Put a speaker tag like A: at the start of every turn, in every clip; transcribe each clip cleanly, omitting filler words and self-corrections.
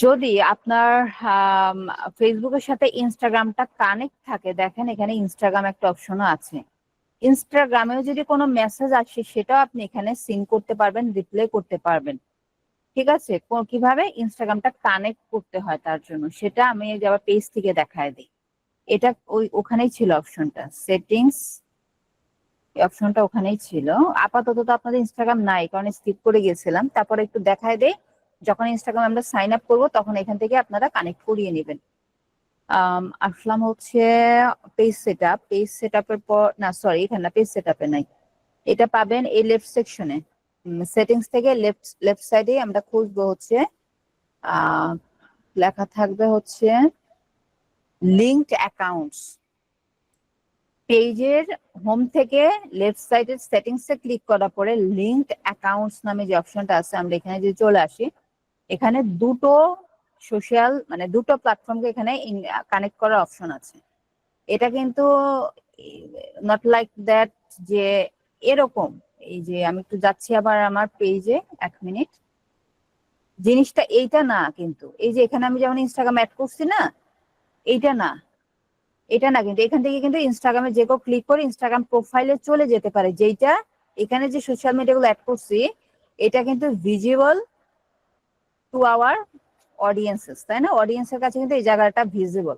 A: যদি আপনার ফেসবুকের সাথে ইনস্টাগ্রামটা কানেক্ট থাকে, দেখেন এখানে ইনস্টাগ্রাম একটা অপশনও আছে। ইনস্টাগ্রামেও যদি কোনো মেসেজ আসে সেটাও আপনি এখানে সিন করতে পারবেন, রিপ্লাই করতে পারবেন। ঠিক আছে, কিভাবে ইনস্টাগ্রামটা কানেক্ট করতে হয় তার জন্য সেটা আমি আবার পেজ থেকে দেখায় দিই। এটা ওখানেই ছিল অপশনটা, সেটিংস অপশনটা ওখানেই ছিল। আপাতত তো আপনাদের ইনস্টাগ্রাম নাই, কারণ স্কিপ করে গেছিলাম। তারপরে একটু দেখায় দেই, যখন ইনস্টাগ্রাম আমরা সাইন আপ করবো তখন এখান থেকে আপনারা কানেক্ট করিয়ে নেবেন। আসলাম হচ্ছে পেজ সেটআপ। পেজ সেটআপের পর না, সরি এখানে না, পেজ সেটআপে নাই। এটা পাবেন এই লেফট সেকশনে, সেটিংস থেকে লেফট সাইডে আমরা খুঁজবো হচ্ছে লেখা থাকবে হচ্ছে লিঙ্কড অ্যাকাউন্টস। পেজের হোম থেকে লেফট সাইডের সেটিংসে ক্লিক করার পরে লিঙ্কড অ্যাকাউন্টস নামে যে অপশনটা আছে, আমরা এখানে যদি চলে আসি, এখানে দুটো সোশ্যাল মানে দুটো প্ল্যাটফর্মকে এখানে কানেক্ট করার অপশন আছে। এটা কিন্তু নট লাইক দ্যাট যে এরকম, এই যে আমি একটু যাচ্ছি আবার আমার পেজে, 1 মিনিট, জিনিসটা এইটা না কিন্তু। এই যে এখানে আমি যেমন ইনস্টাগ্রাম অ্যাড করছি না, এইটা না, এটা না, কিন্তু এখান থেকে কিন্তু ইনস্টাগ্রামে যে কেউ ক্লিক করে ইনস্টাগ্রাম প্রোফাইলে চলে যেতে পারে। যেটা এখানে যে সোশ্যাল মিডিয়া গুলো অ্যাড করছি, এটা কিন্তু ভিজিবল টু আওয়ার অডিয়েন্সেস, তাই না? অডিয়েন্সের কাছে কিন্তু এই জায়গাটা ভিজিবল।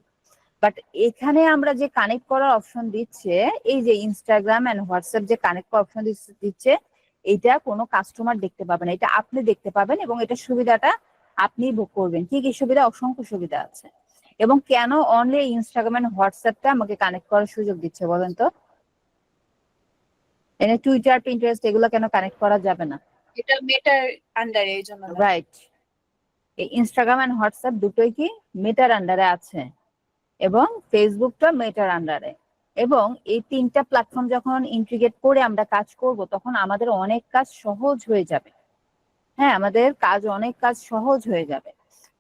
A: বাট এখানে আমরা যে কানেক্ট করার অপশন দিচ্ছে, এই যে ইনস্টাগ্রাম এন্ড হোয়াটসঅ্যাপ যে কানেক্ট করার অপশন দিচ্ছে, এটা কোনো কাস্টমার দেখতে পাবে না, এটা আপনি দেখতে পাবেন। এবং এটা সুবিধাটা আপনি ভোগ করবেন। কি কি সুবিধা? অসংখ্য সুবিধা আছে। এবং কেন অনলি ইনস্টাগ্রাম এন্ড হোয়াটসঅ্যাপটা আমাকে কানেক্ট করার সুযোগ দিচ্ছে বলেন তো? এনে টুইটার, পিন্টারেস্ট এগুলো কেন কানেক্ট করা যাবে না?
B: এটা মেটার আন্ডারে, এই জন্য।
A: রাইট, এই ইনস্টাগ্রাম এন্ড হোয়াটসঅ্যাপ দুটোই কি মেটার আন্ডারে আছে, এবং ফেসবুকটা মেটার আন্ডারে। এবং এই তিনটা প্ল্যাটফর্ম যখন ইন্টিগ্রেট করে আমরা কাজ করব, তখন আমাদের অনেক কাজ সহজ হয়ে যাবে। হ্যাঁ, আমাদের অনেক কাজ সহজ হয়ে যাবে।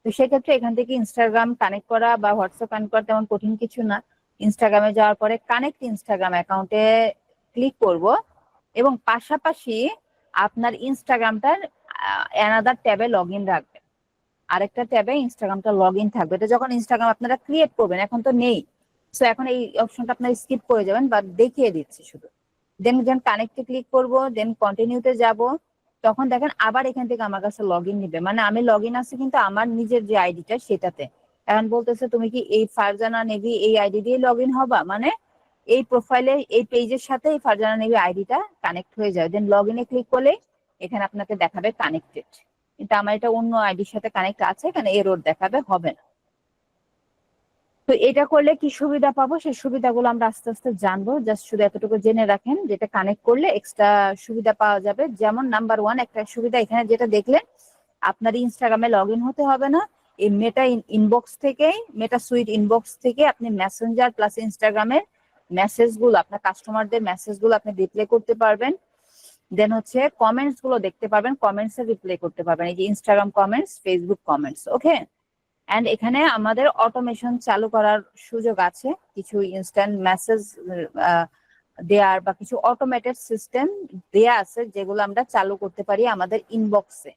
A: তো সেক্ষেত্রে এখান থেকে ইনস্টাগ্রাম কানেক্ট করা বা হোয়াটসঅ্যাপ কানেক্ট করা তেমন কঠিন কিছু না। ইনস্টাগ্রামে যাওয়ার পরে কানেক্ট ইনস্টাগ্রাম অ্যাকাউন্টে ক্লিক করব, এবং পাশাপাশি আপনার ইনস্টাগ্রামটার অ্যানাদার ট্যাবে লগ ইন রাখবেন। আরেকটা ট্যাবে ইনস্টাগ্রামটা লগ ইন থাকবে। এটা যখন ইনস্টাগ্রাম আপনারা ক্রিয়েট করবেন, এখন তো নেই, সো এখন এই অপশনটা আপনারা স্কিপ করে যাবেন বা দেখিয়ে দিচ্ছি শুধু। দেন কানেক্টে ক্লিক করব, দেন কন্টিনিউতে যাব, তখন দেখেন আবার এখান থেকে আমার কাছে লগ ইন নিবে। মানে আমি লগ ইন আছি কিন্তু আমার নিজের যে আইডিটা সেটাতে। এখন বলতেছে তুমি কি এই ফারজানা নেভি এই আইডি দিয়ে লগ ইন হবা, মানে এই প্রোফাইলে এই পেজের সাথে এই ফারজানা নেভি আইডিটা কানেক্ট হয়ে যাবে। দেন লগ ইনে ক্লিক করলে এখানে আপনাকে দেখাবে কানেক্টেড, কিন্তু আমার এটা অন্য আইডির সাথে কানেক্ট আছে, এখানে এরর দেখাবে, হবে না। তো এটা করলে কি সুবিধা পাবো, সেই সুবিধাগুলো আমরা আস্তে আস্তে জানবো। জাস্ট শুধু এতটুকু জেনে রাখেন, যেটা কানেক্ট করলে এক্সট্রা সুবিধা পাওয়া যাবে। যেমন নাম্বার 1 একটা সুবিধা এখানে যেটা দেখলেন, আপনার ইনস্টাগ্রামে লগ ইন হতে হবে না। এই মেটা ইনবক্স থেকে, মেটা সুইট ইনবক্স থেকে আপনি মেসেঞ্জার প্লাস ইনস্টাগ্রামের মেসেজগুলো, আপনার কাস্টমারদের মেসেজগুলো আপনি রিপ্লাই করতে পারবেন। দেন হচ্ছে কমেন্টস গুলো দেখতে পারবেন, কমেন্টস এর রিপ্লাই করতে পারবেন। এই যে Instagram comments, Facebook comments, okay. And এখানে আমাদের অটোমেশন চালু করার সুযোগ আছে, কিছু ইনস্ট্যান্ট মেসেজ দেয়ার বা কিছু অটোমেটেড সিস্টেম দেয়া আছে, যেগুলো আমরা চালু করতে পারি আমাদের ইনবক্সে।